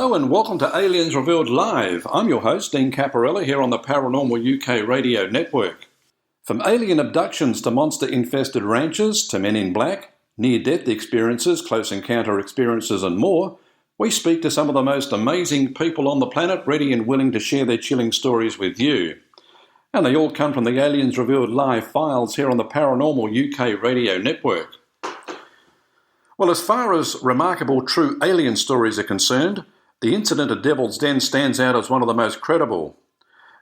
Hello and welcome to Aliens Revealed Live. I'm your host, Dean Caparella, here on the Paranormal UK Radio Network. From alien abductions to monster-infested ranches to men in black, near-death experiences, close encounter experiences and more, we speak to some of the most amazing people on the planet, ready and willing to share their chilling stories with you. And they all come from the Aliens Revealed Live files here on the Paranormal UK Radio Network. Well, as far as remarkable true alien stories are concerned, the incident at Devil's Den stands out as one of the most credible.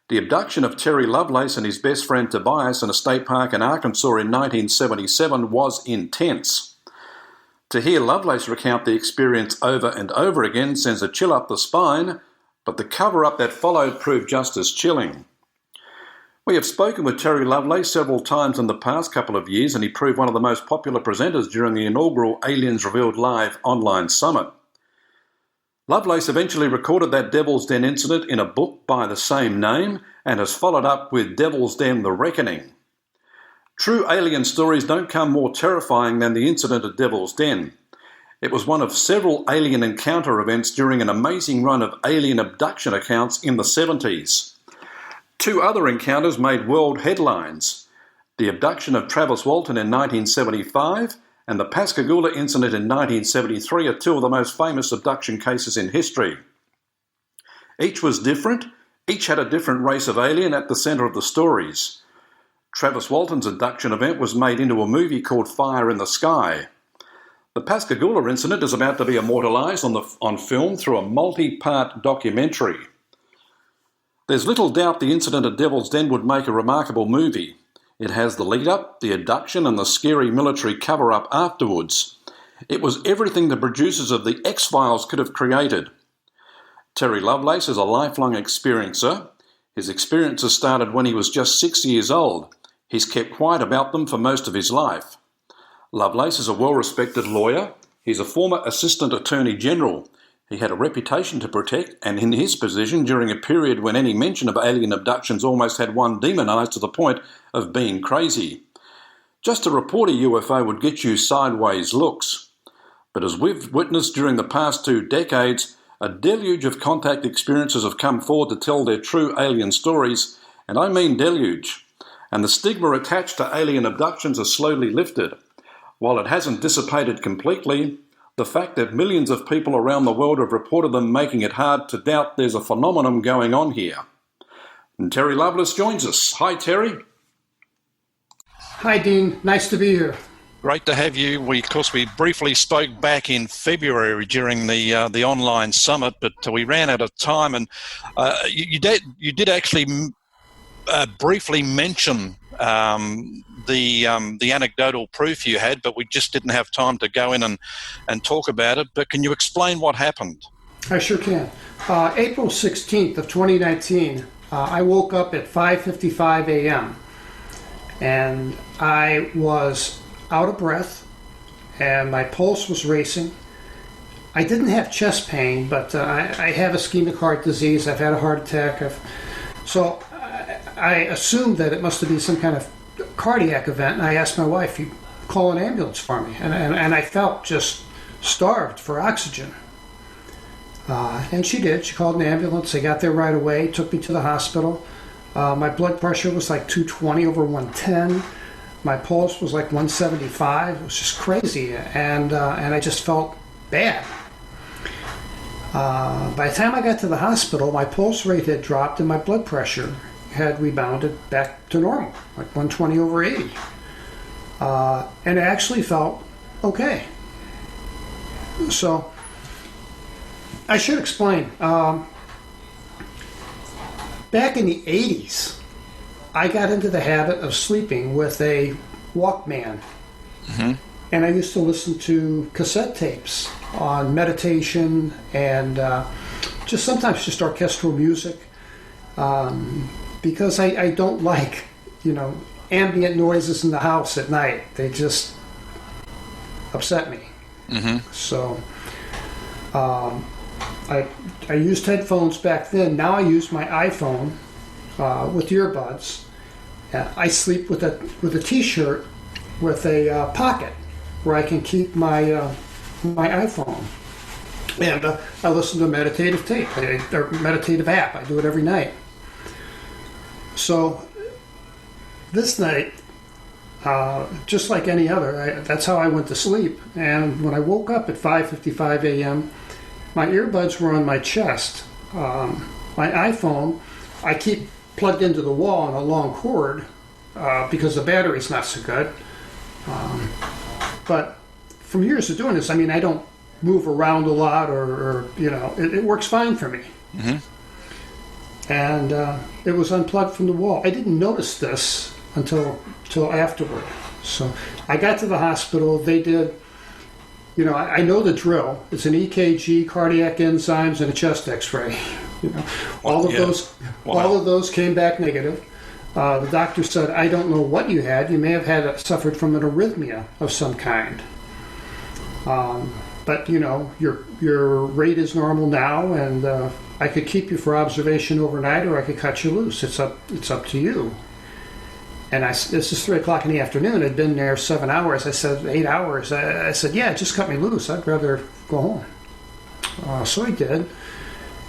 The abduction of Terry Lovelace and his best friend Tobias in a state park in Arkansas in 1977 was intense. To hear Lovelace recount the experience over and over again sends a chill up the spine, but the cover-up that followed proved just as chilling. We have spoken with Terry Lovelace several times in the past couple of years, and he proved one of the most popular presenters during the inaugural Aliens Revealed Live online summit. Lovelace eventually recorded that Devil's Den incident in a book by the same name and has followed up with Devil's Den: The Reckoning. True alien stories don't come more terrifying than the incident at Devil's Den. It was one of several alien encounter events during an amazing run of alien abduction accounts in the 70s. Two other encounters made world headlines: the abduction of Travis Walton in 1975 and the Pascagoula incident in 1973 are two of the most famous abduction cases in history. Each was different, each had a different race of alien at the centre of the stories. Travis Walton's abduction event was made into a movie called Fire in the Sky. The Pascagoula incident is about to be immortalised on film through a multi-part documentary. There's little doubt the incident at Devil's Den would make a remarkable movie. It has the lead-up, the abduction and the scary military cover-up afterwards. It was everything the producers of The X-Files could have created. Terry Lovelace is a lifelong experiencer. His experiences started when he was just 6 years old. He's kept quiet about them for most of his life. Lovelace is a well-respected lawyer. He's a former Assistant Attorney General. He had a reputation to protect, and in his position during a period when any mention of alien abductions almost had one demonised to the point of being crazy. Just to report a UFO would get you sideways looks. But as we've witnessed during the past 2 decades, a deluge of contact experiences have come forward to tell their true alien stories, and I mean deluge. And the stigma attached to alien abductions has slowly lifted. While it hasn't dissipated completely, the fact that millions of people around the world have reported them making it hard to doubt there's a phenomenon going on here. And Terry Lovelace joins us. Hi, Terry. Hi, Dean. Nice to be here. Great to have you. We briefly spoke back in February during the online summit, but we ran out of time, and you did actually briefly mention the anecdotal proof you had, but we just didn't have time to go in and talk about it. But can you explain what happened? I sure can. April 16th of 2019, I woke up at 5:55 a.m. and I was out of breath and my pulse was racing. I didn't have chest pain, but I have ischemic heart disease. I've had a heart attack. So I assumed that it must have been some kind of cardiac event, and I asked my wife, "You call an ambulance for me?" And I felt just starved for oxygen. And she did. She called an ambulance. They got there right away, took me to the hospital. My blood pressure was like 220 over 110. My pulse was like 175. It was just crazy, and I just felt bad. By the time I got to the hospital, my pulse rate had dropped and my blood pressure had rebounded back to normal, like 120 over 80. And I actually felt okay. So I should explain. Back in the 80s, I got into the habit of sleeping with a Walkman. Mm-hmm. And I used to listen to cassette tapes on meditation and just sometimes just orchestral music. Because I don't like, ambient noises in the house at night. They just upset me. Mm-hmm. So I used headphones back then. Now I use my iPhone with earbuds. I sleep with a T-shirt with a pocket where I can keep my iPhone. And I listen to meditative tape, or meditative app. I do it every night. So this night, just like any other, that's how I went to sleep. And when I woke up at 5:55 a.m., my earbuds were on my chest. My iPhone, I keep plugged into the wall on a long cord because the battery's not so good. But from years of doing this, I mean, I don't move around a lot, or it works fine for me. And it was unplugged from the wall. I didn't notice this until afterward. So I got to the hospital. They did, I know the drill. It's an EKG, cardiac enzymes, and a chest X-ray. All of those came back negative. The doctor said, "I don't know what you had. You may have suffered from an arrhythmia of some kind. But your rate is normal now, and I could keep you for observation overnight, or I could cut you loose. It's up to you." And this is 3 o'clock in the afternoon. I'd been there 7 hours. I said 8 hours. I said, "Yeah, just cut me loose. I'd rather go home." So he did,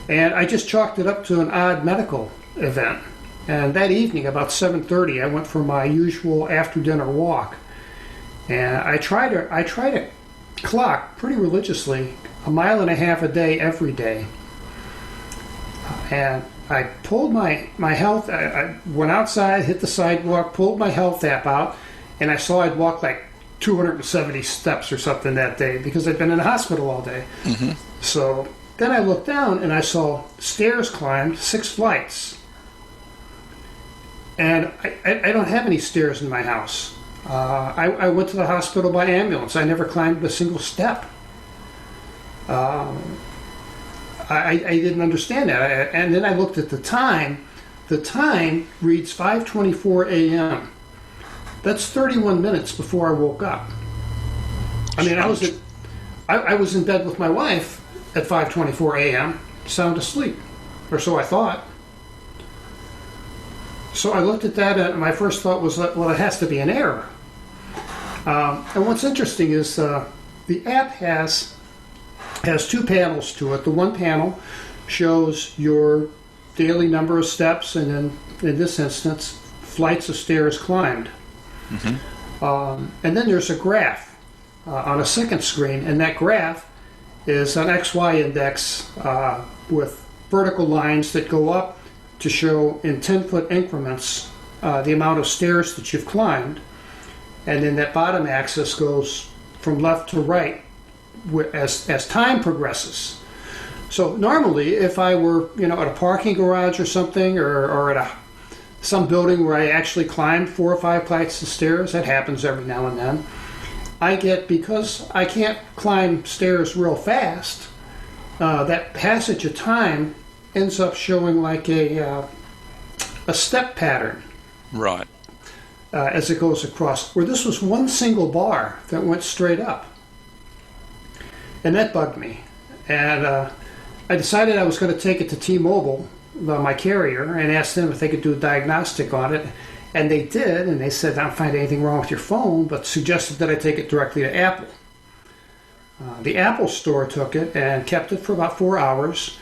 and I just chalked it up to an odd medical event. And that evening, about 7:30, I went for my usual after-dinner walk, and I try to clock pretty religiously 1.5 miles a day every day. And I pulled my health, I went outside, hit the sidewalk, pulled my health app out, and I saw I'd walked like 270 steps or something that day because I'd been in the hospital all day. So then I looked down and I saw stairs climbed 6 flights. And I don't have any stairs in my house. I went to the hospital by ambulance. I never climbed a single step. I didn't understand that. And then I looked at the time. The time reads 5:24 a.m. That's 31 minutes before I woke up. I mean, I was in bed with my wife at 5:24 a.m., sound asleep, or so I thought. So I looked at that, and my first thought was, well, it has to be an error. And what's interesting is the app has 2 panels to it. The one panel shows your daily number of steps, and then, in this instance, flights of stairs climbed. And then there's a graph on a second screen, and that graph is an XY index with vertical lines that go up to show in 10-foot increments the amount of stairs that you've climbed. And then that bottom axis goes from left to right as time progresses. So normally, if I were at a parking garage or something, or at some building where I actually climbed 4 or 5 flights of stairs, that happens every now and then, because I can't climb stairs real fast, that passage of time ends up showing like a step pattern. Right. As it goes across, where this was one single bar that went straight up. And that bugged me. And I decided I was going to take it to T-Mobile, my carrier, and ask them if they could do a diagnostic on it. And they did, and they said, "I don't find anything wrong with your phone," but suggested that I take it directly to Apple. The Apple store took it and kept it for about 4 hours.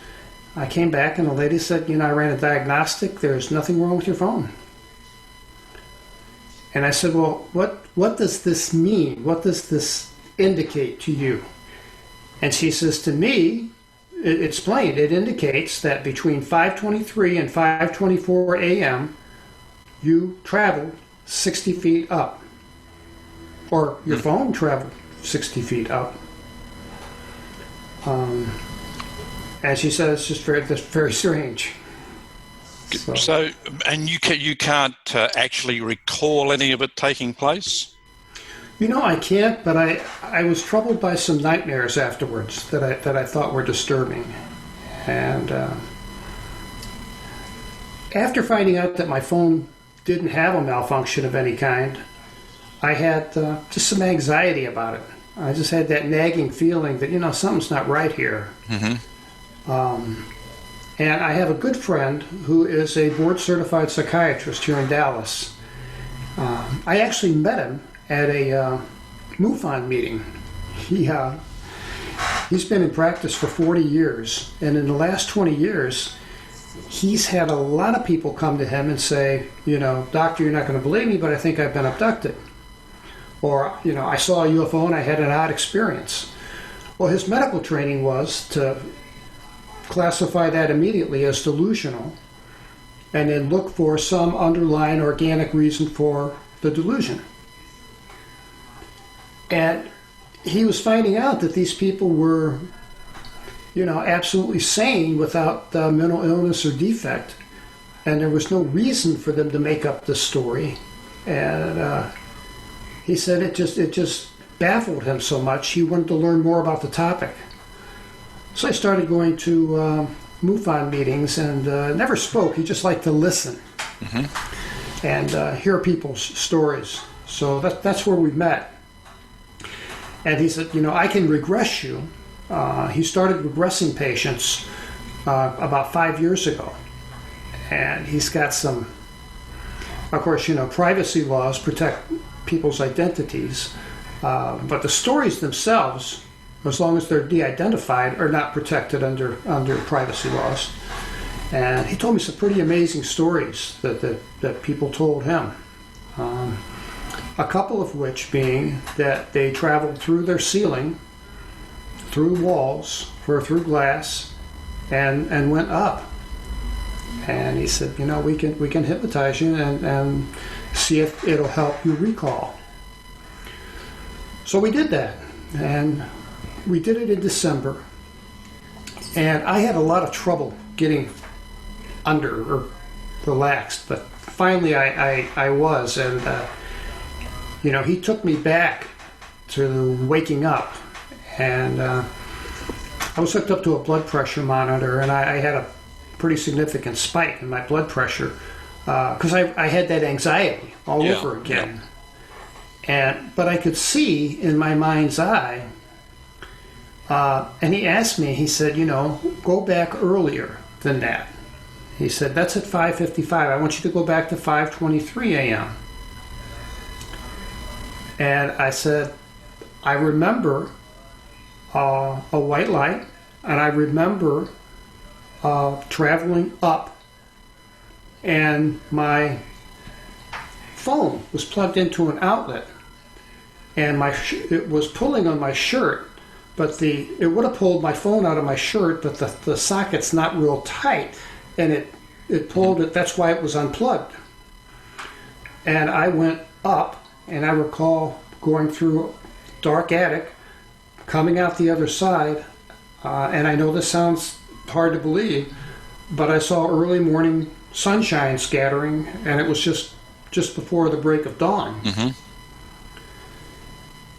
I came back, and the lady said, "I ran a diagnostic. There's nothing wrong with your phone." And I said, "Well, what does this mean? What does this indicate to you?" And she says, "To me, it's plain. It indicates that between 5:23 and 5:24 a.m., you traveled 60 feet up. Or your phone traveled 60 feet up." And she said it's just very strange. So, and you can't actually recall any of it taking place? I can't, but I was troubled by some nightmares afterwards that I thought were disturbing. And after finding out that my phone didn't have a malfunction of any kind, I had just some anxiety about it. I just had that nagging feeling that, something's not right here. And I have a good friend who is a board-certified psychiatrist here in Dallas. I actually met him at a MUFON meeting. He's been in practice for 40 years, and in the last 20 years, he's had a lot of people come to him and say, doctor, you're not going to believe me, but I think I've been abducted. Or, I saw a UFO and I had an odd experience. Well, his medical training was to classify that immediately as delusional and then look for some underlying organic reason for the delusion. And he was finding out that these people were, absolutely sane without mental illness or defect. And there was no reason for them to make up this story. And he said it just baffled him so much, he wanted to learn more about the topic. So I started going to MUFON meetings and never spoke. He just liked to listen and hear people's stories. So that's where we met. And he said, I can regress you. He started regressing patients about 5 years ago. And he's got some, of course, privacy laws protect people's identities. But the stories themselves, as long as they're de-identified, are not protected under privacy laws. And he told me some pretty amazing stories that people told him. A couple of which being that they traveled through their ceiling, through walls, or through glass, and went up. And he said, we can hypnotize you and see if it'll help you recall. So we did that, and we did it in December. And I had a lot of trouble getting under or relaxed, but finally I was, and he took me back to waking up, and I was hooked up to a blood pressure monitor, and I had a pretty significant spike in my blood pressure because I had that anxiety all over again. But I could see in my mind's eye, and he asked me, he said, go back earlier than that. He said, that's at 5:55. I want you to go back to 5:23 a.m. And I said, I remember a white light, and I remember traveling up, and my phone was plugged into an outlet, and it was pulling on my shirt, but it would have pulled my phone out of my shirt, but the socket's not real tight, and it pulled it. That's why it was unplugged. And I went up, and I recall going through a dark attic, coming out the other side, and I know this sounds hard to believe, but I saw early morning sunshine scattering, and it was just before the break of dawn.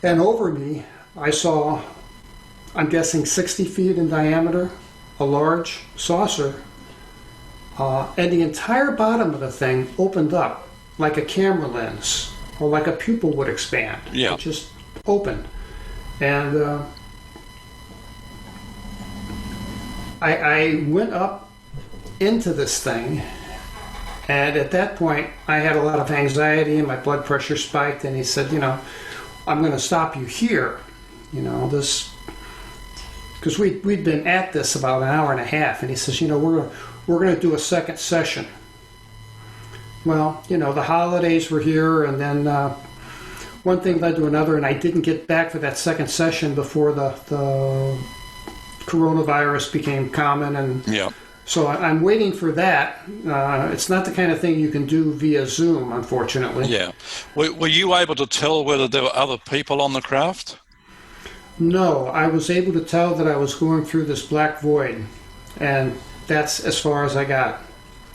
And over me, I saw, I'm guessing 60 feet in diameter, a large saucer, and the entire bottom of the thing opened up like a camera lens, or like a pupil would expand. Yeah. It just opened. And I went up into this thing, and at that point I had a lot of anxiety and my blood pressure spiked, and he said, I'm going to stop you here, this, because we'd been at this about an hour and a half, and he says, we're going to do a second session. Well, the holidays were here, and then one thing led to another, and I didn't get back for that second session before the coronavirus became common, and so I'm waiting for that. It's not the kind of thing you can do via Zoom, unfortunately. Yeah. Were you able to tell whether there were other people on the craft? No, I was able to tell that I was going through this black void, and that's as far as I got.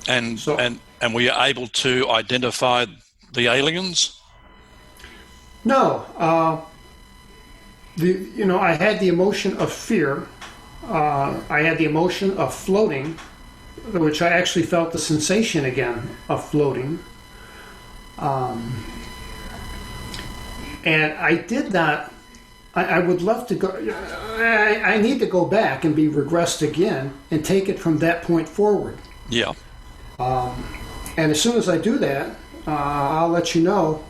And were you able to identify the aliens? No. I had the emotion of fear. I had the emotion of floating, which I actually felt the sensation again of floating. And I did not, I would love to go, I need to go back and be regressed again and take it from that point forward. Yeah. And as soon as I do that, I'll let you know.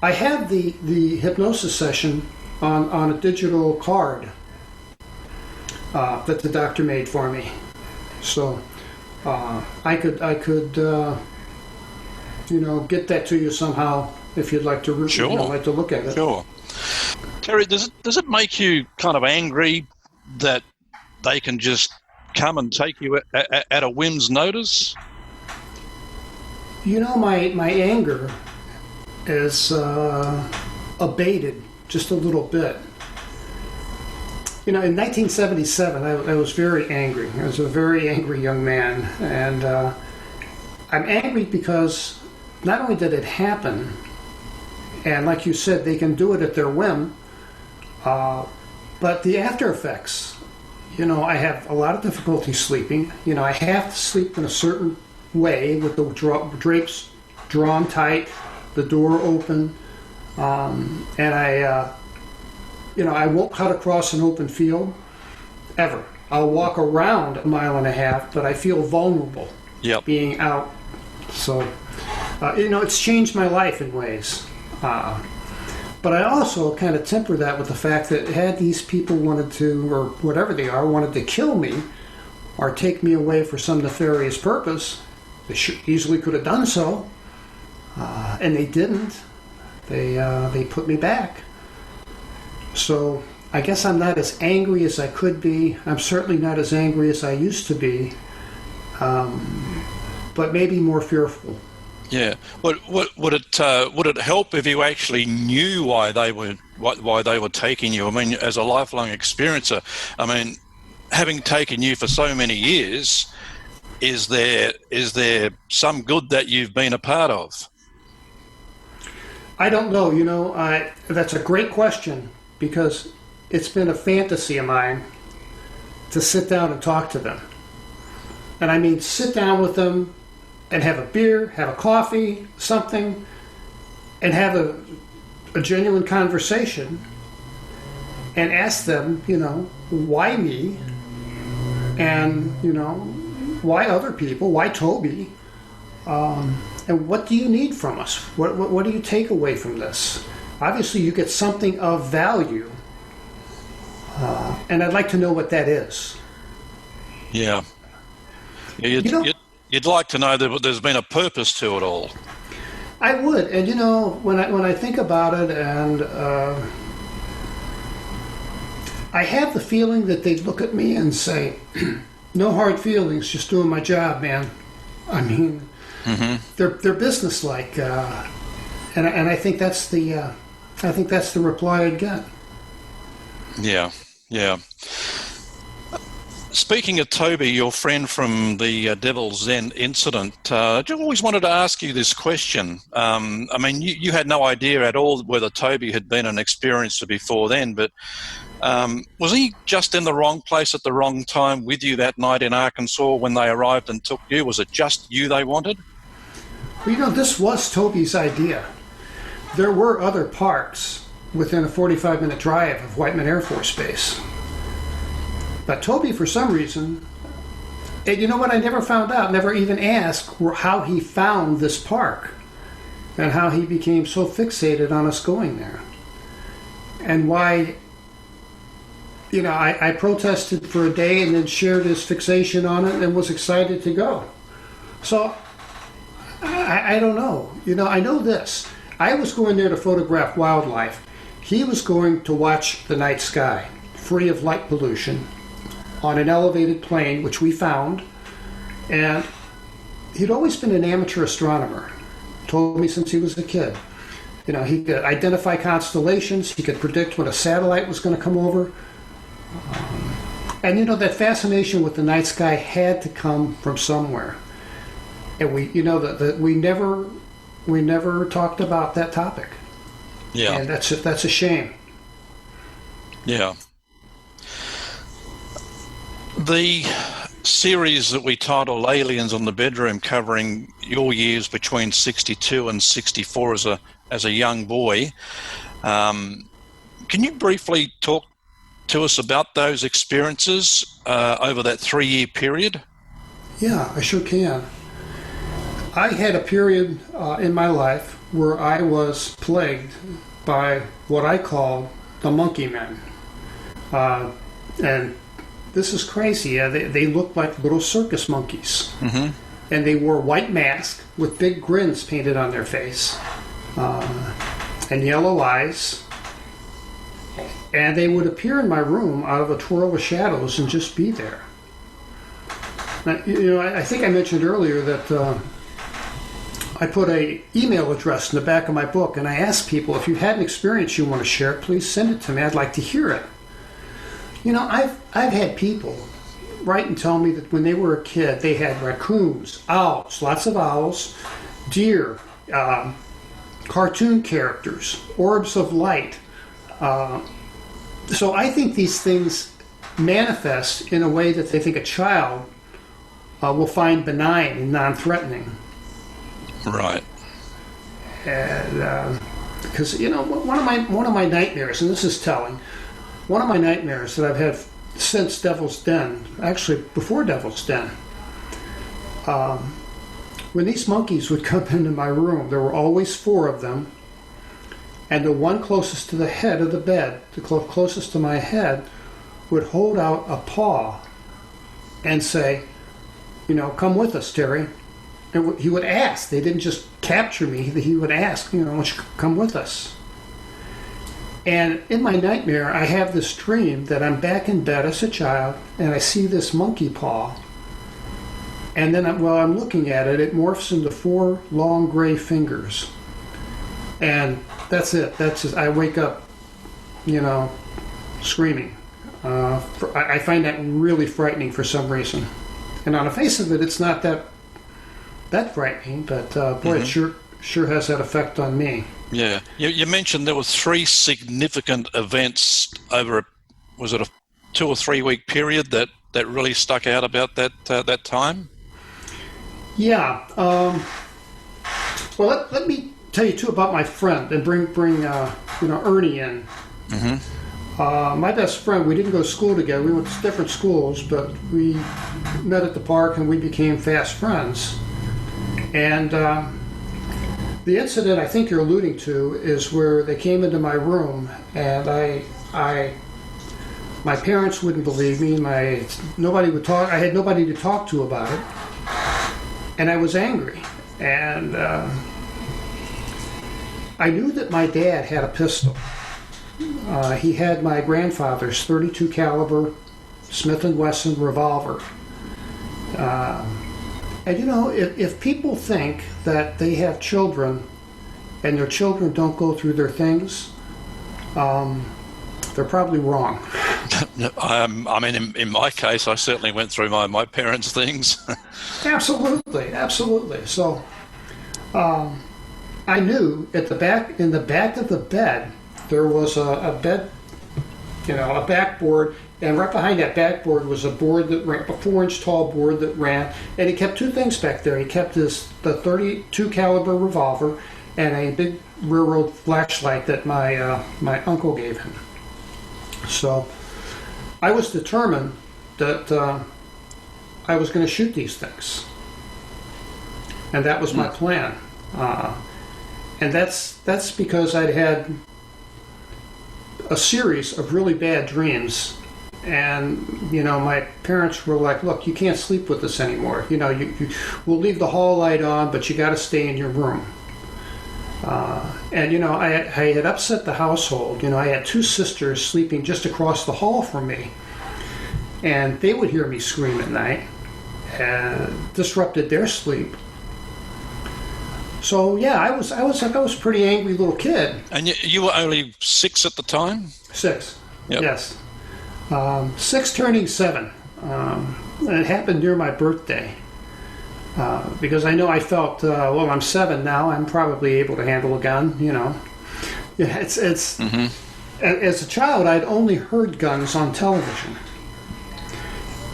I have the hypnosis session on a digital card. that the doctor made for me. So I could get that to you somehow if you'd like to. Sure. Like to look at it. Sure. Terry, does it make you kind of angry that they can just come and take you at a whim's notice? My anger is abated just a little bit. In 1977, I was very angry. I was a very angry young man, and I'm angry because not only did it happen, and like you said, they can do it at their whim, but the after effects. I have a lot of difficulty sleeping. I have to sleep in a certain way with the drapes drawn tight, the door open, and I won't cut across an open field, ever. I'll walk around a mile and a half, but I feel vulnerable being out. So, it's changed my life in ways. But I also kind of temper that with the fact that had these people wanted to, or whatever they are, wanted to kill me or take me away for some nefarious purpose, they easily could have done so. And they didn't. They put me back. So I guess I'm not as angry as I could be. I'm certainly not as angry as I used to be, but maybe more fearful. Yeah. Would it help if you actually knew why they were taking you? I mean, as a lifelong experiencer, having taken you for so many years, is there some good that you've been a part of? I don't know. That's a great question, because it's been a fantasy of mine to sit down and talk to them. And I mean, sit down with them and have a beer, have a coffee, something, and have a genuine conversation and ask them, why me? And, why other people? Why Toby? And what do you need from us? What do you take away from this? Obviously, you get something of value, and I'd like to know what that is. Yeah. You'd like to know that there's been a purpose to it all. I would, and when I think about it, and I have the feeling that they'd look at me and say, "No hard feelings, just doing my job, man." I mean, they're businesslike, and I think that's the reply I'd get. Yeah. Speaking of Toby, your friend from the Devil's Den incident, I always wanted to ask you this question. You had no idea at all whether Toby had been an experiencer before then, but was he just in the wrong place at the wrong time with you that night in Arkansas when they arrived and took you? Was it just you they wanted? Well, this was Toby's idea. There were other parks within a 45-minute drive of Whiteman Air Force Base. But Toby, for some reason, and you know what, I never found out, never even asked how he found this park and how he became so fixated on us going there. And why, I protested for a day and then shared his fixation on it and was excited to go. So, I don't know. I know this. I was going there to photograph wildlife. He was going to watch the night sky, free of light pollution, on an elevated plane, which we found. And he'd always been an amateur astronomer. Told me since he was a kid. He could identify constellations. He could predict when a satellite was going to come over. And that fascination with the night sky had to come from somewhere. And we never talked about that topic. Yeah. And that's a shame. Yeah. The series that we titled Aliens on the Bedroom, covering your years between 62 and 64 as a young boy, can you briefly talk to us about those experiences over that 3-year period? Yeah, I sure can. I had a period in my life where I was plagued by what I call the monkey men. And this is crazy. They looked like little circus monkeys. Mm-hmm. And they wore white masks with big grins painted on their face and yellow eyes. And they would appear in my room out of a twirl of shadows and just be there. Now, I think I mentioned earlier that I put an email address in the back of my book, and I asked people, if you've had an experience you want to share, please send it to me. I'd like to hear it. I've had people write and tell me that when they were a kid, they had raccoons, owls, lots of owls, deer, cartoon characters, orbs of light. So I think these things manifest in a way that they think a child will find benign and non-threatening. Right. And because one of my nightmares, and this is telling, one of my nightmares that I've had since Devil's Den, actually before Devil's Den, when these monkeys would come into my room, there were always 4 of them, and the one closest to the head of the bed, the closest to my head, would hold out a paw and say, come with us, Terry. And he would ask. They didn't just capture me. He would ask, won't you come with us? And in my nightmare, I have this dream that I'm back in bed as a child, and I see this monkey paw. And then while I'm looking at it, it morphs into 4 long gray fingers. And that's it. That's just, I wake up, screaming. I find that really frightening for some reason. And on the face of it, it's not that frightening, but boy, it sure has that effect on me. Yeah. You mentioned there were 3 significant events over, was it a 2 or 3 week period that really stuck out about that time? Yeah. Well, let me tell you too about my friend and bring Ernie in. Mm-hmm. My best friend, we didn't go to school together. We went to different schools, but we met at the park and we became fast friends. And the incident I think you're alluding to is where they came into my room, and my parents wouldn't believe me. Nobody would talk. I had nobody to talk to about it, and I was angry. And I knew that my dad had a pistol. He had my grandfather's .32 caliber Smith & Wesson revolver. And if people think that they have children and their children don't go through their things, they're probably wrong. I mean, in my case, I certainly went through my parents' things. Absolutely. So I knew in the back of the bed, there was a bed, a backboard. And right behind that backboard was a board that ran, a 4-inch tall board that ran, and he kept 2 things back there. He kept the .32 caliber revolver and a big railroad flashlight that my uncle gave him. So I was determined that I was going to shoot these things, and that was my plan. And that's because I'd had a series of really bad dreams. And, my parents were like, look, you can't sleep with us anymore. We'll leave the hall light on, but you got to stay in your room. And, I had upset the household. I had 2 sisters sleeping just across the hall from me. And they would hear me scream at night and disrupted their sleep. So, yeah, I was a pretty angry little kid. And you were only 6 at the time? 6, yep. Yes. 6 turning 7. And it happened near my birthday. Because I felt, I'm 7 now, I'm probably able to handle a gun, Yeah, it's mm-hmm. As a child, I'd only heard guns on television.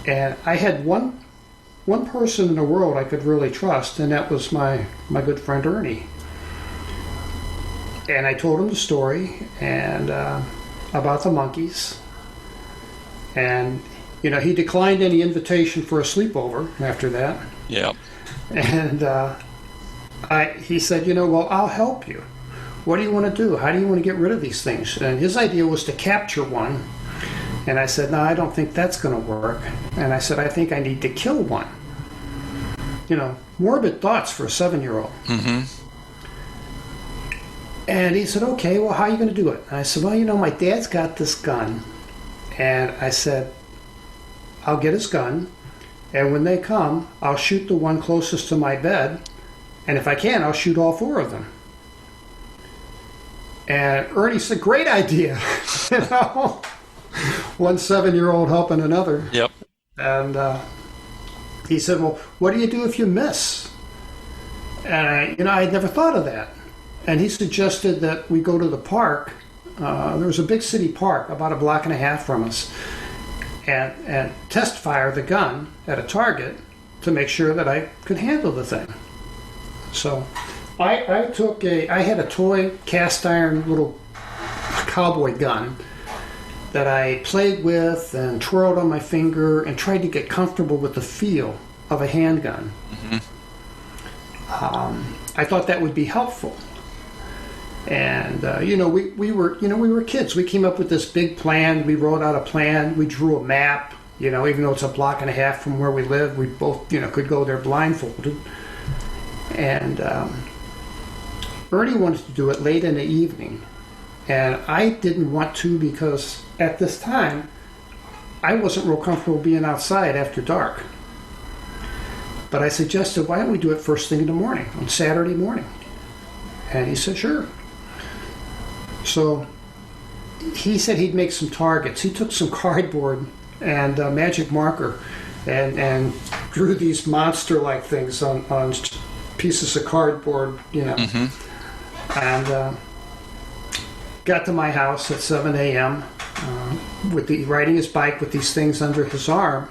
And I had one person in the world I could really trust, and that was my good friend Ernie. And I told him the story and about the monkeys. And, he declined any invitation for a sleepover after that. Yeah. And he said, I'll help you. What do you want to do? How do you want to get rid of these things? And his idea was to capture one And I said, no, I don't think that's going to work. And I said, I think I need to kill one. You know, morbid thoughts for a 7-year-old. Mm-hmm. And he said, okay, well, how are you going to do it? And I said, well, you know, my dad's got this gun. And I said, I'll get his gun. And when they come, I'll shoot the one closest to my bed. And if I can, I'll shoot all 4 of them. And Ernie said, great idea. You know, one 7-year-old helping another. Yep. And he said, well, what do you do if you miss? And I had never thought of that. And he suggested that we go to the park. There was a big city park about a block and a half from us, and test fire the gun at a target to make sure that I could handle the thing. So I had a toy cast iron little cowboy gun that I played with and twirled on my finger and tried to get comfortable with the feel of a handgun. Mm-hmm. I thought that would be helpful. And we were kids. We came up with this big plan. We wrote out a plan. We drew a map. You know, even though it's a block and a half from where we live, we both could go there blindfolded. And Ernie wanted to do it late in the evening, and I didn't want to because at this time I wasn't real comfortable being outside after dark. But I suggested, why don't we do it first thing in the morning, on Saturday morning? And he said, sure. So he said he'd make some targets. He took some cardboard and a magic marker and drew these monster-like things on pieces of cardboard, Mm-hmm. and got to my house at 7 a.m. Riding his bike with these things under his arm.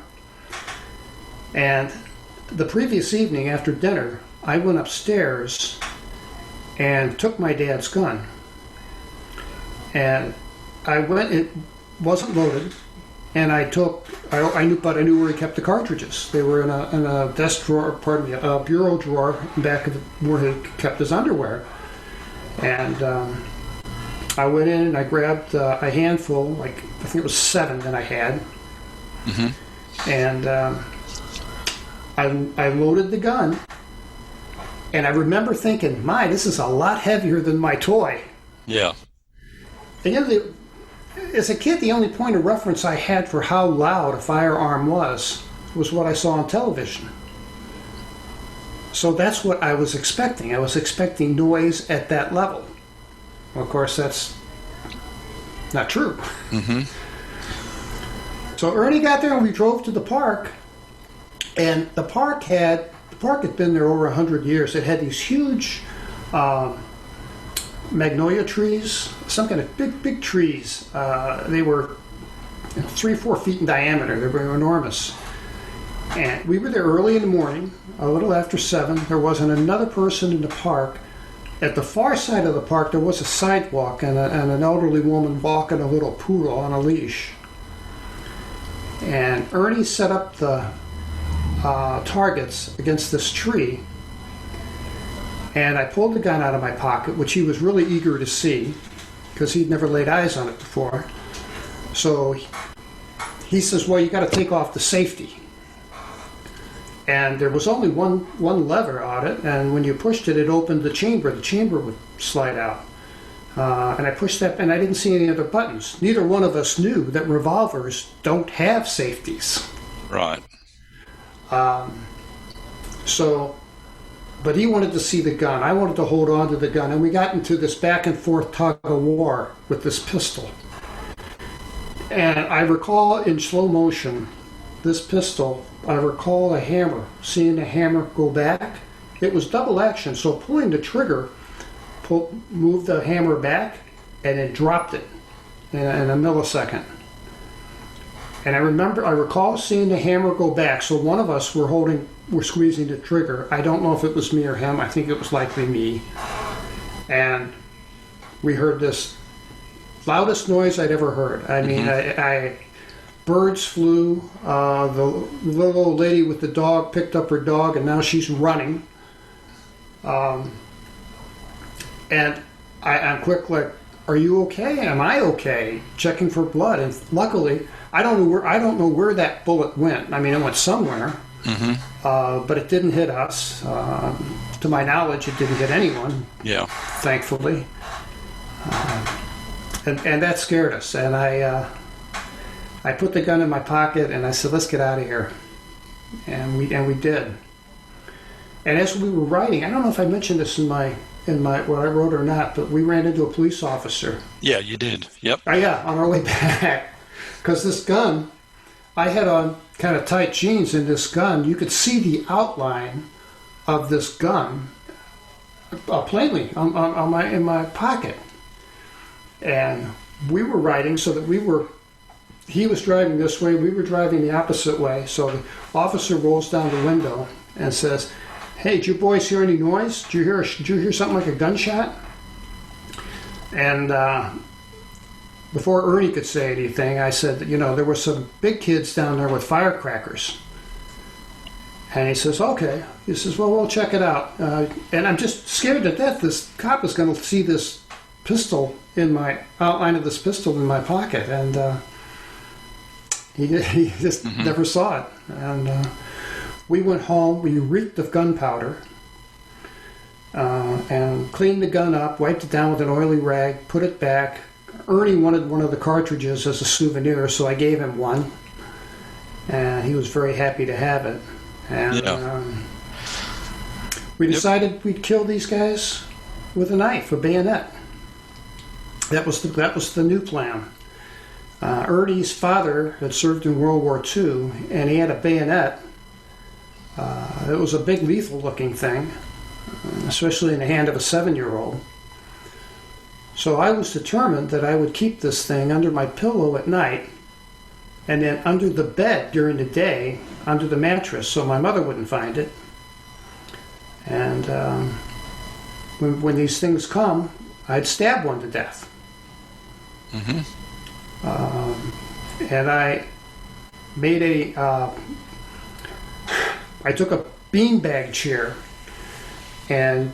And the previous evening after dinner, I went upstairs and took my dad's gun. And I went, it wasn't loaded, and I knew where he kept the cartridges. They were in a desk drawer, a bureau drawer back of where he kept his underwear. And I went in and I grabbed a handful, I think it was 7 that I had. Mm-hmm. And I loaded the gun. And I remember thinking, this is a lot heavier than my toy. Yeah. And as a kid, the only point of reference I had for how loud a firearm was what I saw on television. So that's what I was expecting. I was expecting noise at that level. Well, of course, that's not true. Mm-hmm. So Ernie got there and we drove to the park. And the park had been there over 100 years. It had these huge magnolia trees, some kind of big trees. They were 3-4 feet in diameter. They were enormous. And we were there early in the morning, a little after 7. There wasn't another person in the park. At the far side of the park, there was a sidewalk and an elderly woman walking a little poodle on a leash. And Ernie set up the targets against this tree, and I pulled the gun out of my pocket, which he was really eager to see because he'd never laid eyes on it before. So he says, well, you got to take off the safety. And there was only one lever on it, and when you pushed it, it opened the chamber. The chamber would slide out. And I pushed that, and I didn't see any other buttons. Neither one of us knew that revolvers don't have safeties. Right. But he wanted to see the gun. I wanted to hold on to the gun. And we got into this back and forth tug of war with this pistol. And I recall in slow motion, this pistol, I recall a hammer, seeing the hammer go back. It was double action, so pulling the trigger, moved the hammer back, and it dropped it in a millisecond. And I recall seeing the hammer go back. So one of us were squeezing the trigger. I don't know if it was me or him. I think it was likely me. And we heard this loudest noise I'd ever heard. I mean, birds flew. The little old lady with the dog picked up her dog, and now she's running. And I'm quick, like, are you okay? Am I okay? Checking for blood. And luckily, I don't know where that bullet went. I mean, it went somewhere, but it didn't hit us. To my knowledge, it didn't hit anyone. Yeah. Thankfully, and that scared us. And I put the gun in my pocket and I said, "Let's get out of here," and we did. And as we were riding, I don't know if I mentioned this in my what I wrote or not, but we ran into a police officer. Yeah, you did. Yep. Yeah, on our way back, because this gun, I had on kind of tight jeans, and this gun, you could see the outline of this gun plainly in my pocket. And we were riding so that he was driving this way, we were driving the opposite way. So the officer rolls down the window and says, "Hey, did you boys hear any noise? Did you hear something like a gunshot?" And before Ernie could say anything, I said, there were some big kids down there with firecrackers. And he says, "Okay." He says, "Well, we'll check it out." And I'm just scared to death this cop is going to see this pistol outline of this pistol in my pocket. And he just never saw it. And we went home, we reeked of gunpowder, and cleaned the gun up, wiped it down with an oily rag, put it back. Ernie wanted one of the cartridges as a souvenir, so I gave him one. And he was very happy to have it. And we decided we'd kill these guys with a knife, a bayonet. That was the new plan. Ernie's father had served in World War II, and he had a bayonet. It was a big, lethal-looking thing, especially in the hand of a 7-year-old. So I was determined that I would keep this thing under my pillow at night, and then under the bed during the day, under the mattress, so my mother wouldn't find it. And when these things come, I'd stab one to death. And I made I took a beanbag chair and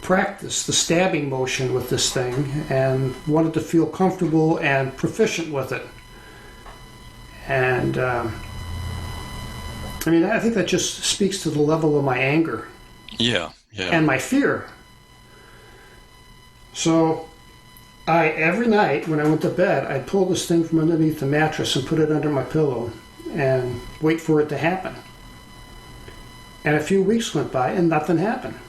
practiced the stabbing motion with this thing and wanted to feel comfortable and proficient with it. And I think that just speaks to the level of my anger. Yeah. And my fear. So every night when I went to bed, I'd pull this thing from underneath the mattress and put it under my pillow and wait for it to happen. And a few weeks went by and nothing happened.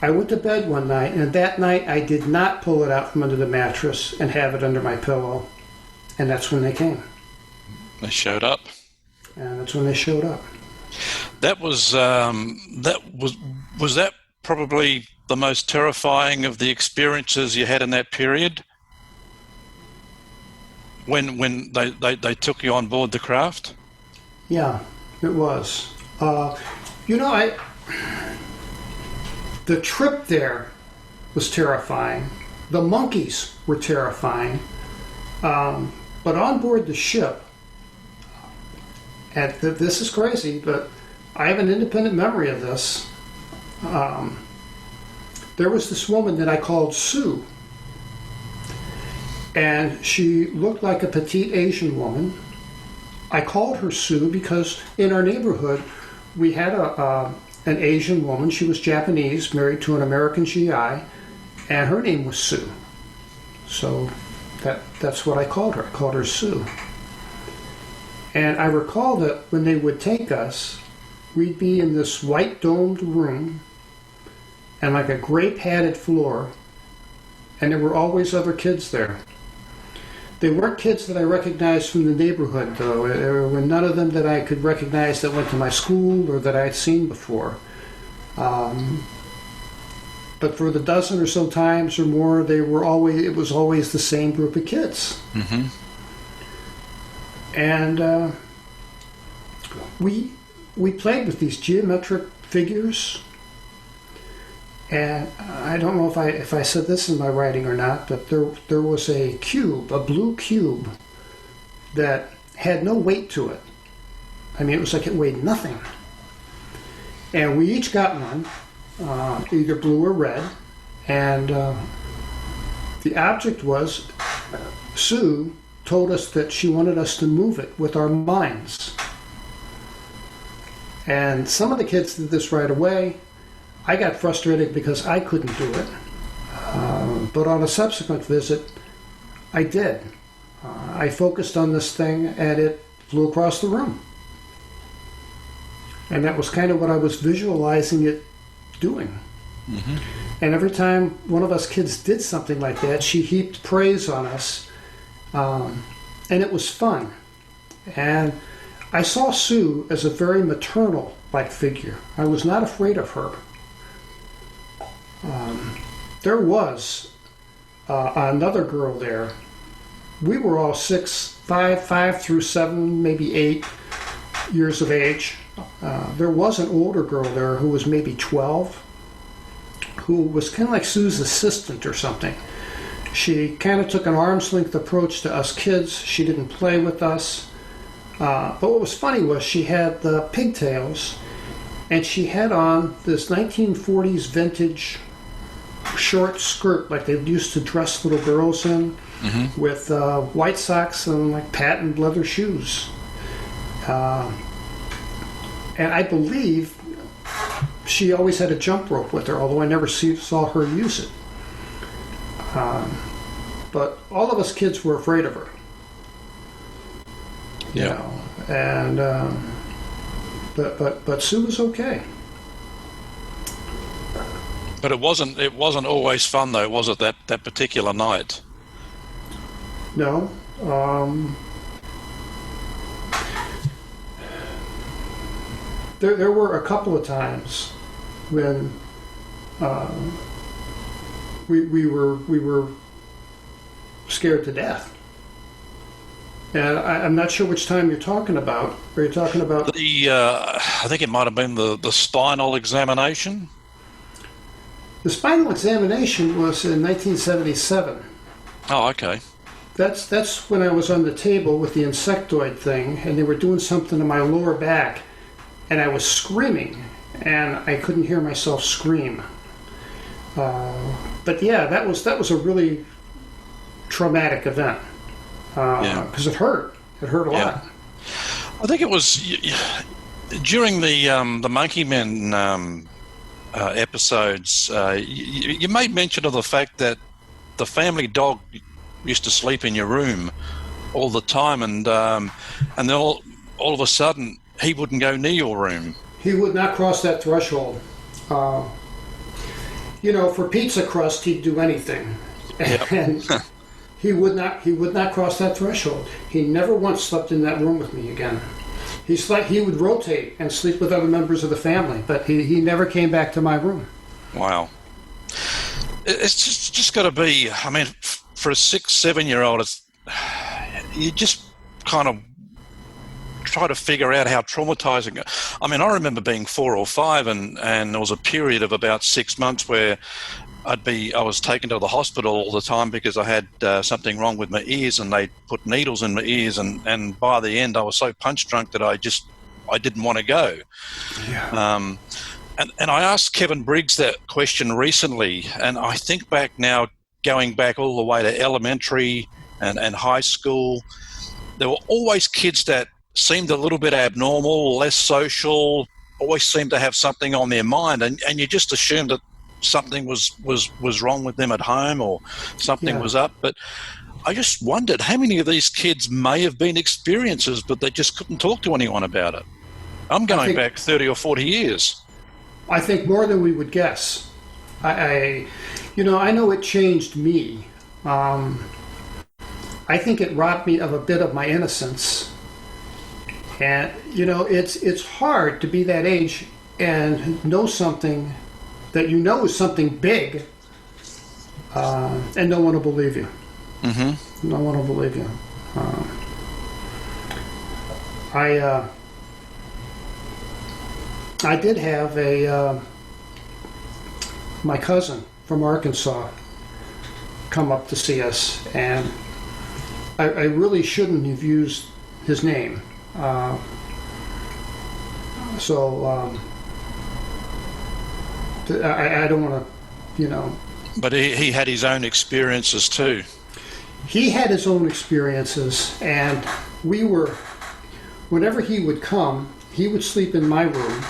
I went to bed one night, and that night I did not pull it out from under the mattress and have it under my pillow. And that's when they came. They showed up. And that's when they showed up. That was that probably the most terrifying of the experiences you had in that period? When they took you on board the craft? Yeah, it was. The trip there was terrifying. The monkeys were terrifying. But on board the ship, and this is crazy, but I have an independent memory of this. There was this woman that I called Sue. And she looked like a petite Asian woman. I called her Sue because in our neighborhood, we had an Asian woman. She was Japanese, married to an American GI, and her name was Sue. So that's what I called her. I called her Sue. And I recall that when they would take us, we'd be in this white domed room and like a gray padded floor, and there were always other kids there. They weren't kids that I recognized from the neighborhood, though. There were none of them that I could recognize that went to my school or that I had seen before. But for the dozen or so times or more, it was always the same group of kids. Mm-hmm. And we played with these geometric figures. And I don't know if I said this in my writing or not, but there was a cube, a blue cube, that had no weight to it. I mean, it was like it weighed nothing. And we each got one, either blue or red, and the object was Sue told us that she wanted us to move it with our minds. And some of the kids did this right away. I got frustrated because I couldn't do it. But on a subsequent visit, I did. I focused on this thing and it flew across the room. And that was kind of what I was visualizing it doing. Mm-hmm. And every time one of us kids did something like that, she heaped praise on us. And it was fun. And I saw Sue as a very maternal-like figure. I was not afraid of her. There was another girl there. We were all 5 through 7, maybe 8 years of age. There was an older girl there who was maybe 12, who was kind of like Sue's assistant or something. She kind of took an arm's length approach to us kids. She didn't play with us. But what was funny was she had the pigtails, and she had on this 1940s vintage short skirt like they used to dress little girls in, mm-hmm. with white socks and like patent leather shoes. And I believe she always had a jump rope with her, although I never saw her use it. But all of us kids were afraid of her. You know, and but Sue was okay. But it wasn't always fun though, was it? That particular night. No. There were a couple of times when we were scared to death. And I'm not sure which time you're talking about. Are you talking about I think it might have been the spinal examination? The spinal examination was in 1977. Oh, okay. That's when I was on the table with the insectoid thing, and they were doing something to my lower back, and I was screaming, and I couldn't hear myself scream. But yeah, that was a really traumatic event. Because it hurt. It hurt a lot. I think it was during the Monkey Men episodes. You made mention of the fact that the family dog used to sleep in your room all the time, and then all of a sudden he wouldn't go near your room. He would not cross that threshold. For pizza crust, he'd do anything, and. He would not cross that threshold. He never once slept in that room with me again. He would rotate and sleep with other members of the family, but he never came back to my room. Wow. It's just got to be, I mean, for a 6-7-year-old, you just kind of try to figure out how traumatizing. I mean, I remember being 4 or 5 and there was a period of about 6 months where I was taken to the hospital all the time because I had something wrong with my ears, and they put needles in my ears, and by the end I was so punch drunk that I didn't want to go. Yeah. And I asked Kevin Briggs that question recently, and I think back now, going back all the way to elementary and high school, there were always kids that seemed a little bit abnormal, less social, always seemed to have something on their mind, and you just assumed that something was wrong with them at home, or something was up. But I just wondered how many of these kids may have been experiences, but they just couldn't talk to anyone about it. I'm going back 30 or 40 years. I think more than we would guess. I know it changed me. I think it robbed me of a bit of my innocence. And it's hard to be that age and know something that you know is something big, and no one will believe you. Mm-hmm. No one will believe you. I did have my cousin from Arkansas come up to see us, and I really shouldn't have used his name. I don't want to, But he had his own experiences too. he had his own experiences, and whenever he would come, he would sleep in my room.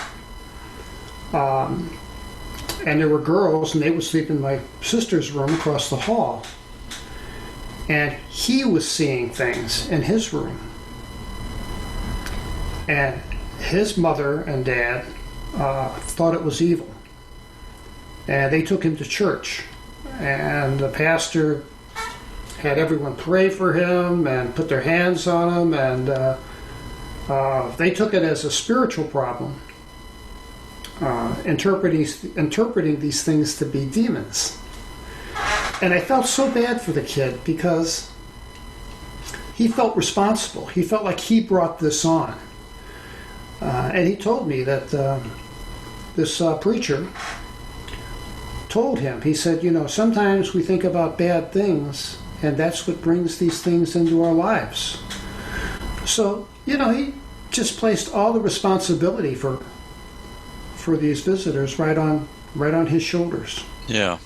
And there were girls, and they would sleep in my sister's room across the hall. And he was seeing things in his room. And his mother and dad thought it was evil. And they took him to church. And the pastor had everyone pray for him and put their hands on him. And they took it as a spiritual problem, interpreting these things to be demons. And I felt so bad for the kid because he felt responsible. He felt like he brought this on. And he told me that this preacher told him, he said, sometimes we think about bad things, and that's what brings these things into our lives. So, he just placed all the responsibility for these visitors right on his shoulders. Yeah.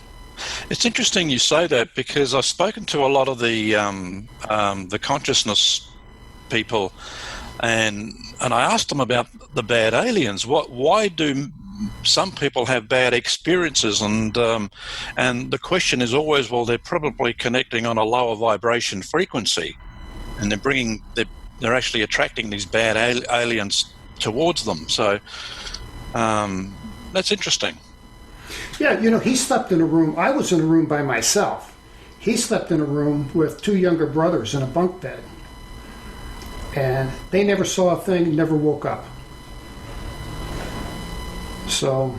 It's interesting you say that, because I've spoken to a lot of the consciousness people, and I asked them about the bad aliens. Why do some people have bad experiences? And the question is always, well, they're probably connecting on a lower vibration frequency, and they're actually attracting these bad aliens towards them. So that's interesting. Yeah, he slept in a room. I was in a room by myself. He slept in a room with two younger brothers in a bunk bed. And they never saw a thing, never woke up. So,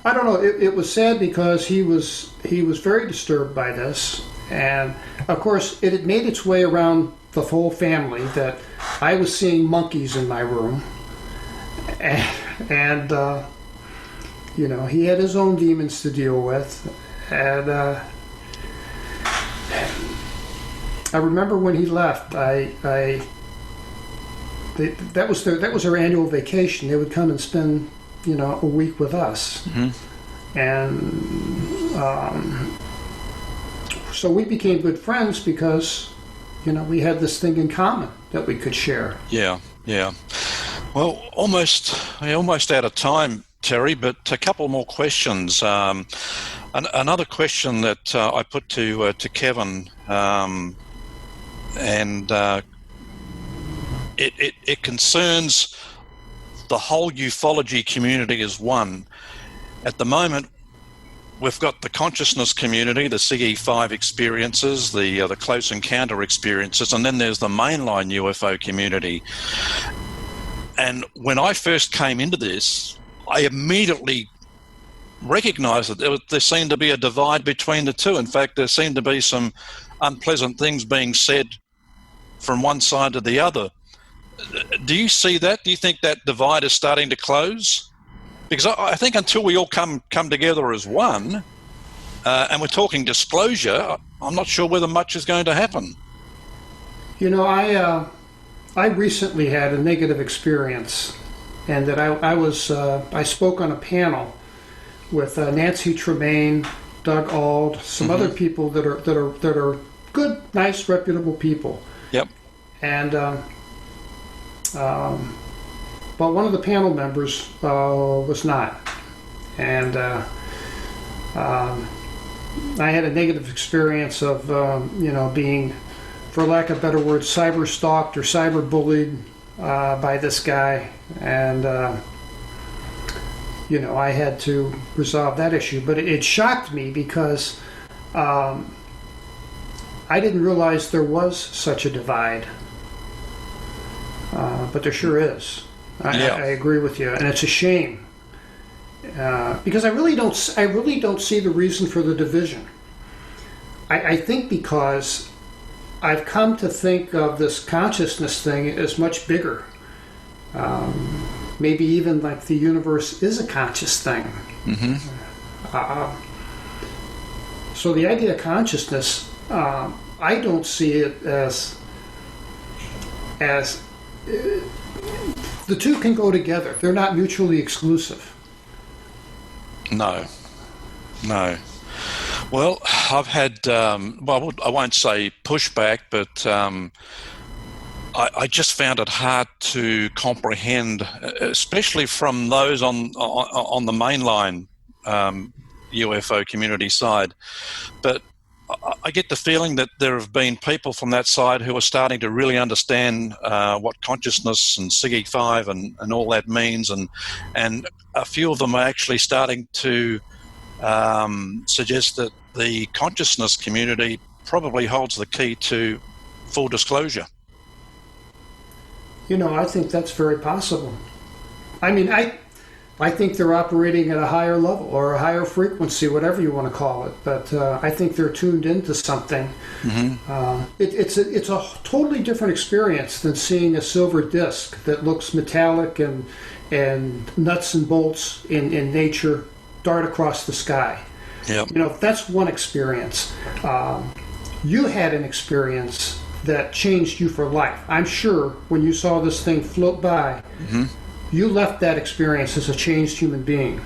I don't know, it was sad because he was very disturbed by this. And, of course, it had made its way around the whole family that I was seeing monkeys in my room. And he had his own demons to deal with. And I remember when he left, that was our annual vacation. They would come and spend, a week with us. Mm-hmm. And so we became good friends because, we had this thing in common that we could share. Yeah. Well, almost out of time, Terry, but a couple more questions. Another question that I put to Kevin, and it concerns the whole ufology community as one. At the moment, we've got the consciousness community, the CE5 experiences, the close encounter experiences, and then there's the mainline UFO community. And when I first came into this, I immediately recognized that there seemed to be a divide between the two. In fact, there seemed to be some unpleasant things being said from one side to the other. Do you see that? Do you think that divide is starting to close? Because I think until we all come together as one, and we're talking disclosure, I'm not sure whether much is going to happen. I recently had a negative experience, and that I spoke on a panel with Nancy Tremaine, Doug Auld, some mm-hmm. other people that are good, nice, reputable people. Yep. And but one of the panel members was not, and I had a negative experience of being, for lack of a better word, cyber stalked or cyber bullied by this guy, and I had to resolve that issue. But it shocked me because I didn't realize there was such a divide, but there sure is. I agree with you, and it's a shame because I really don't see the reason for the division. I think because I've come to think of this consciousness thing as much bigger. Maybe even like the universe is a conscious thing. Mm-hmm. So the idea of consciousness, I don't see it as the two can go together. They're not mutually exclusive. No. Well, I've had, well, I won't say pushback, but I just found it hard to comprehend, especially from those on the mainline UFO community side. But I get the feeling that there have been people from that side who are starting to really understand what consciousness and Siggy 5 and all that means, and a few of them are actually starting to suggest that the consciousness community probably holds the key to full disclosure. I think that's very possible. I mean, I think they're operating at a higher level or a higher frequency, whatever you want to call it. But I think they're tuned into something. Mm-hmm. It's a totally different experience than seeing a silver disc that looks metallic and nuts and bolts in nature dart across the sky. Yep. That's one experience. You had an experience that changed you for life. I'm sure when you saw this thing float by, mm-hmm. you left that experience as a changed human being.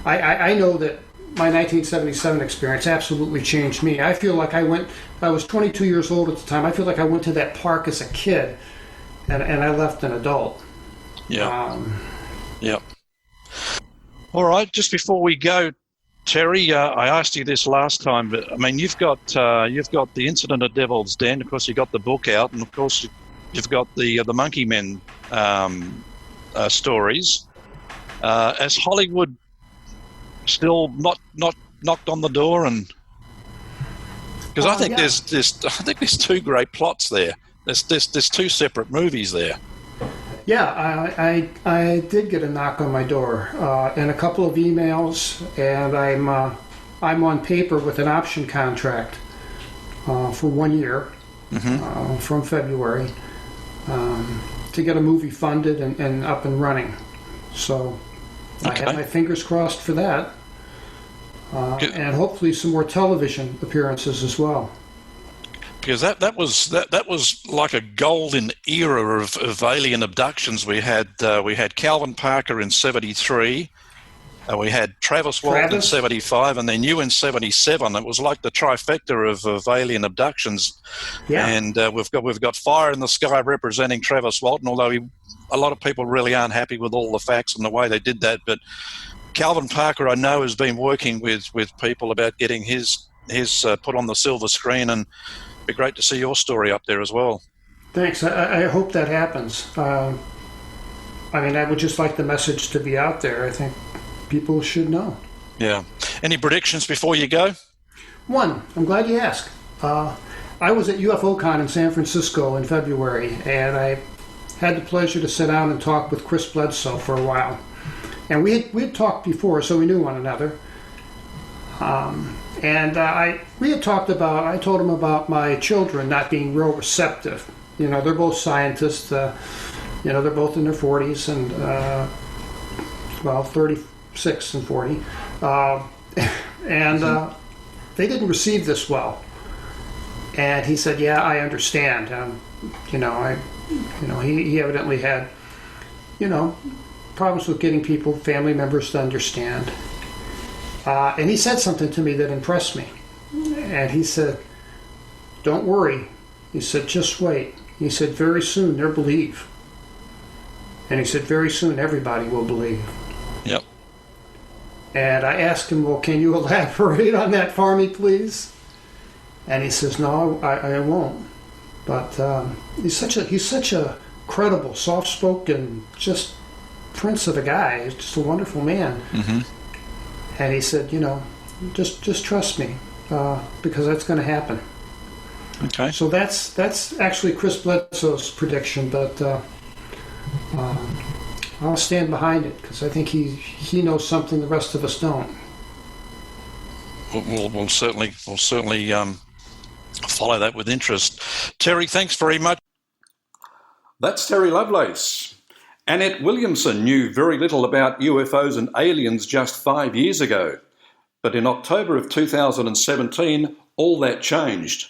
I know that my 1977 experience absolutely changed me. I feel like I was 22 years old at the time. I feel like I went to that park as a kid and I left an adult. Yeah. Yep. All right, just before we go, Terry, I asked you this last time, but I mean, you've got the Incident at Devil's Den. Of course, you got the book out, and of course, you've got the Monkey Men stories. Has Hollywood still not knocked on the door? And because I think there's two great plots there. There's two separate movies there. Yeah, I did get a knock on my door and a couple of emails, and I'm on paper with an option contract for 1 year mm-hmm. From February to get a movie funded and up and running. So okay. I have my fingers crossed for that, and hopefully some more television appearances as well. Because that was like a golden era of alien abductions. We had Calvin Parker in '73, we had Travis Walton in '75, and then you in '77. It was like the trifecta of alien abductions. Yeah. And we've got Fire in the Sky representing Travis Walton, although a lot of people really aren't happy with all the facts and the way they did that. But Calvin Parker, I know, has been working with people about getting his put on the silver screen, and it'd be great to see your story up there as well. Thanks. I hope that happens. I mean, I would just like the message to be out there. I think people should know. Yeah. Any predictions before you go? One. I'm glad you asked. I was at UFOCon in San Francisco in February, and I had the pleasure to sit down and talk with Chris Bledsoe for a while. And we had talked before, so we knew one another. We had talked about, I told him about my children not being real receptive. They're both scientists. They're both in their 40s and, 36 and 40. They didn't receive this well. And he said, yeah, I understand. He evidently had, problems with getting family members to understand. And he said something to me that impressed me. And he said, don't worry. He said, just wait. He said, very soon they'll believe. And he said, very soon everybody will believe. Yep. And I asked him, well, can you elaborate on that for me, please? And he says, no, I won't. But he's such a credible, soft-spoken, just prince of a guy. He's just a wonderful man. Mm-hmm. And he said, just trust me, because that's going to happen. Okay. So that's actually Chris Bledsoe's prediction, but I'll stand behind it because I think he knows something the rest of us don't. We'll certainly follow that with interest. Terry, thanks very much. That's Terry Lovelace. Annette Williamson knew very little about UFOs and aliens just 5 years ago. But in October of 2017, all that changed.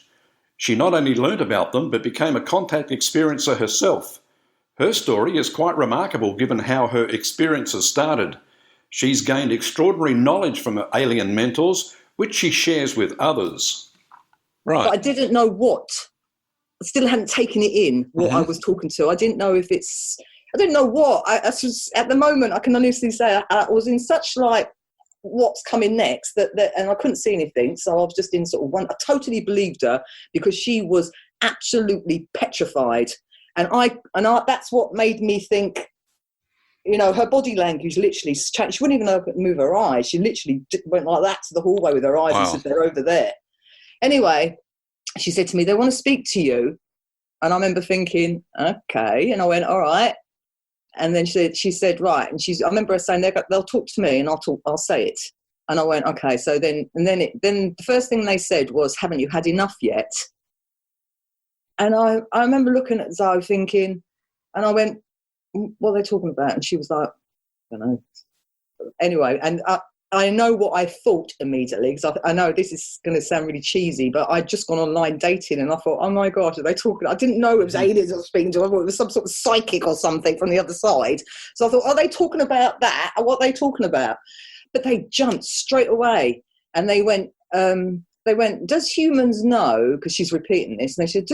She not only learnt about them, but became a contact experiencer herself. Her story is quite remarkable given how her experiences started. She's gained extraordinary knowledge from her alien mentors, which she shares with others. Right. But I didn't know what. I still hadn't taken it in, what I was talking to. I didn't know if it's... I didn't know what. I was, at the moment, I can honestly say I was in such, like, what's coming next, that and I couldn't see anything, so I was just in sort of one. I totally believed her because she was absolutely petrified. And I that's what made me think, you know, her body language literally changed. She wouldn't even move her eyes. She literally went like that to the hallway with her eyes and said, they're over there. Anyway, she said to me, they want to speak to you. And I remember thinking, okay. And I went, all right. And then she said, right. And I remember her saying, they'll talk to me and I'll say it. And I went, okay. So then the first thing they said was, haven't you had enough yet? And I remember looking at Zoe thinking, and I went, what are they talking about? And she was like, I don't know. Anyway, and I know what I thought immediately, because I know this is going to sound really cheesy, but I'd just gone online dating and I thought, oh my God, are they talking? I didn't know it was aliens I was speaking to. I thought it was some sort of psychic or something from the other side. So I thought, are they talking about that? Or what are they talking about? But they jumped straight away and they went, does humans know, because she's repeating this, and they said,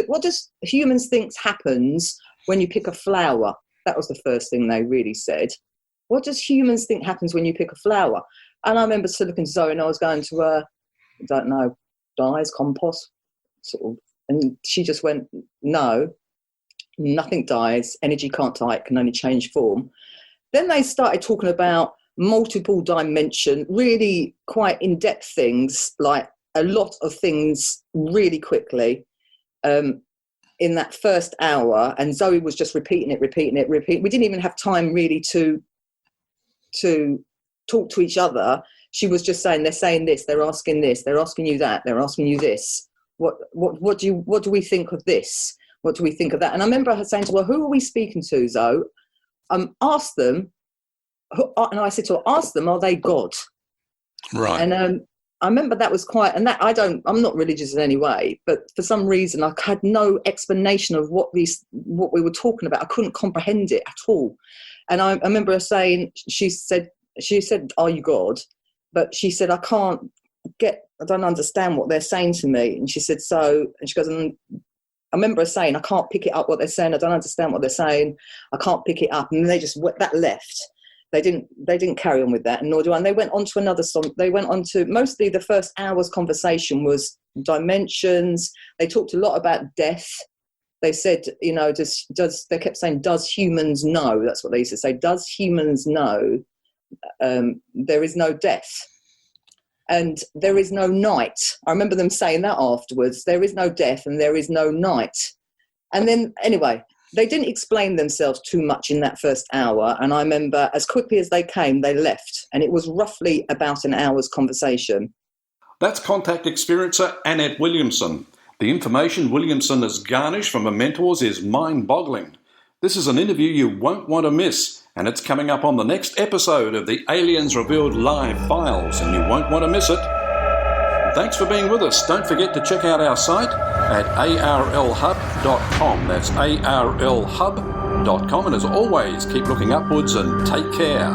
what does humans think happens when you pick a flower? That was the first thing they really said. What does humans think happens when you pick a flower? And I remember looking to Zoe and I was going to her, I don't know, dies, compost, sort of. And she just went, no, nothing dies. Energy can't die, it can only change form. Then they started talking about multiple dimension, really quite in-depth things, like a lot of things really quickly in that first hour. And Zoe was just repeating it. We didn't even have time really to talk to each other. She was just saying, they're saying this, they're asking you that, they're asking you this. What do we think of this? What do we think of that? And I remember her saying to her, who are we speaking to, Zoe? Ask them. And I said to her, ask them, are they God? Right. And I remember that was quite, and that I'm not religious in any way, but for some reason I had no explanation of what we were talking about. I couldn't comprehend it at all. And I remember her saying, she said, are you God? But she said, I don't understand what they're saying to me. And she said, and she goes, and I remember her saying, I can't pick it up what they're saying. I don't understand what they're saying. I can't pick it up. And they just, that left. They didn't carry on with that, and nor do I. And they went on to another song. They went on to, mostly the first hour's conversation was dimensions. They talked a lot about death. They said, you know, they kept saying, does humans know? That's what they used to say. Does humans know there is no death? And there is no night. I remember them saying that afterwards. There is no death and there is no night. And then, anyway, they didn't explain themselves too much in that first hour. And I remember as quickly as they came, they left. And it was roughly about an hour's conversation. That's contact experiencer Annette Williamson. The information Williamson has garnished from her mentors is mind-boggling. This is an interview you won't want to miss, and it's coming up on the next episode of the Aliens Revealed Live Files, and you won't want to miss it. Thanks for being with us. Don't forget to check out our site at arlhub.com. That's arlhub.com. And as always, keep looking upwards and take care.